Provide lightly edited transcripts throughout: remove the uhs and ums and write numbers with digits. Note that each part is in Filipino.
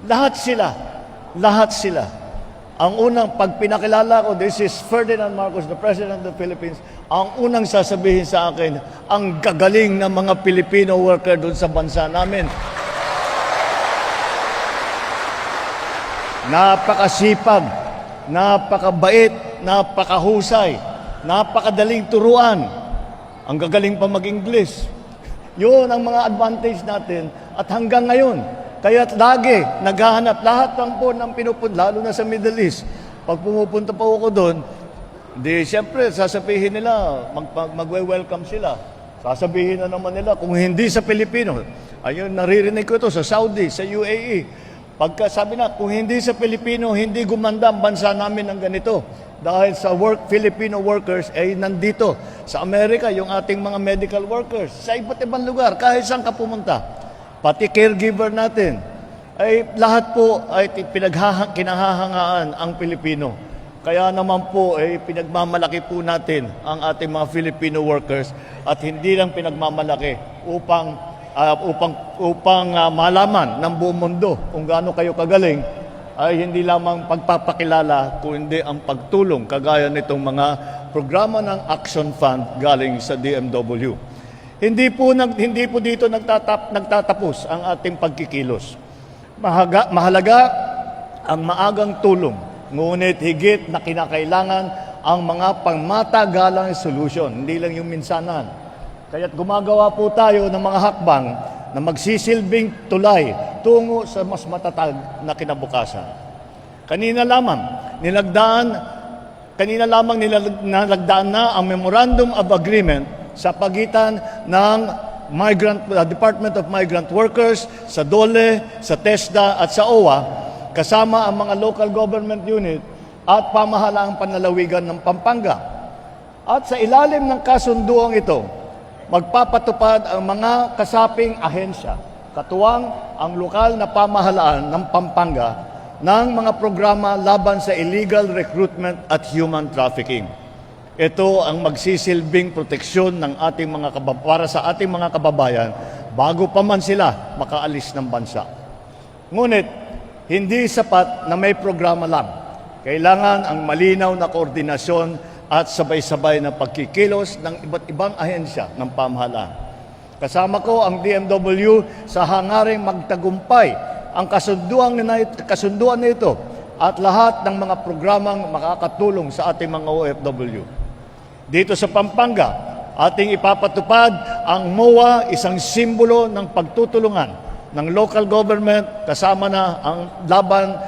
Lahat sila. Ang unang, pag pinakilala ko, this is Ferdinand Marcos, the President of the Philippines, ang unang sasabihin sa akin, ang gagaling ng mga Filipino worker doon sa bansa namin. Napakasipag, napakabait, napakahusay, napakadaling turuan. Ang gagaling pa mag-English. Yun ang mga advantage natin at hanggang ngayon. Kaya lagi naghahanap lahat ng po ng pinupunta, lalo na sa Middle East. Pag pumupunta pa ako doon, di siyempre sasabihin nila, magwe-welcome sila. Sasabihin na naman nila, kung hindi sa Pilipino, ayun, naririnig ko ito sa Saudi, sa UAE. Pagka sabi na, kung hindi sa Pilipino, hindi gumanda ang bansa namin ng ganito. Dahil sa Filipino workers ay nandito. Sa Amerika, yung ating mga medical workers, sa iba't ibang lugar, kahit saan ka pumunta. Pati caregiver natin, ay lahat po ay kinahahangaan ang Pilipino. Kaya naman po ay pinagmamalaki po natin ang ating mga Filipino workers at hindi lang pinagmamalaki upang malaman ng buong mundo kung gaano kayo kagaling, ay hindi lamang pagpapakilala kundi ang pagtulong kagaya nitong mga programa ng Action Fund galing sa DMW. Hindi po dito nagtatapos ang ating pagkikilos. Mahalaga ang maagang tulong, ngunit higit na kinakailangan ang mga pangmatagalang solution, hindi lang yung minsanan. Kaya't gumagawa po tayo ng mga hakbang na magsisilbing tulay tungo sa mas matatag na kinabukasan. Kanina lamang nilagdaan na ang Memorandum of Agreement sa pagitan ng Department of Migrant Workers, sa DOLE, sa TESDA at sa OWA, kasama ang mga local government unit at pamahalaang panlalawigan ng Pampanga. At sa ilalim ng kasunduang ito, magpapatupad ang mga kasaping ahensya, katuwang ang lokal na pamahalaan ng Pampanga ng mga programa laban sa illegal recruitment at human trafficking. Ito ang magsisilbing proteksyon ng para sa ating mga kababayan bago pa man sila makaalis ng bansa. Ngunit, hindi sapat na may programa lang. Kailangan ang malinaw na koordinasyon at sabay-sabay na pagkikilos ng iba't ibang ahensya ng pamahalaan. Kasama ko ang DMW sa hangaring magtagumpay ang kasunduan na ito at lahat ng mga programang makakatulong sa ating mga OFW. Dito sa Pampanga, ating ipapatupad ang MOA, isang simbolo ng pagtutulungan ng local government kasama na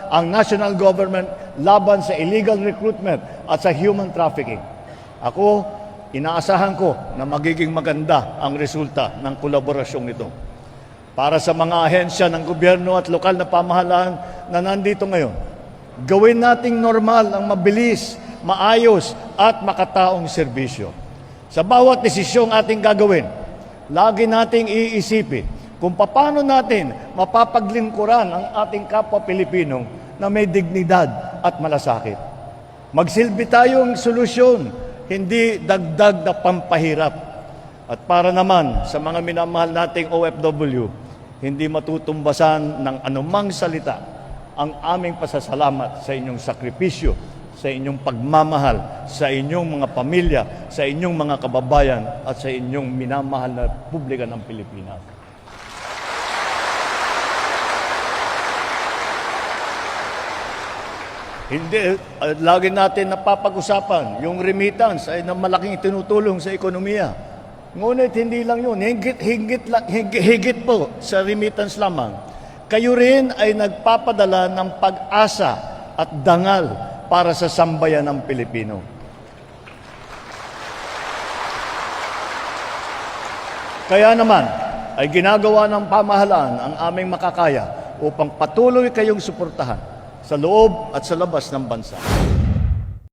ang national government laban sa illegal recruitment at sa human trafficking. Ako, inaasahan ko na magiging maganda ang resulta ng kolaborasyong ito. Para sa mga ahensya ng gobyerno at lokal na pamahalaan na nandito ngayon, gawin nating normal ang mabilis, maayos at makataong serbisyo. Sa bawat desisyong ating gagawin, lagi nating iisipin kung paano natin mapapaglingkuran ang ating kapwa Pilipino na may dignidad at malasakit. Magsilbi tayong solusyon, hindi dagdag na pampahirap. At para naman sa mga minamahal nating OFW, hindi matutumbasan ng anumang salita ang aming pasasalamat sa inyong sakripisyo, sa inyong pagmamahal, sa inyong mga pamilya, sa inyong mga kababayan, at sa inyong minamahal na publika ng Pilipinas. Hindi, lagi natin napapag-usapan, yung remittance ay na malaking tinutulong sa ekonomiya. Ngunit hindi lang yun, higit po sa remittance lamang. Kayo rin ay nagpapadala ng pag-asa at dangal para sa sambayan ng Pilipino. Kaya naman ay ginagawa ng pamahalaan ang aming makakaya upang patuloy kayong suportahan sa loob at sa labas ng bansa.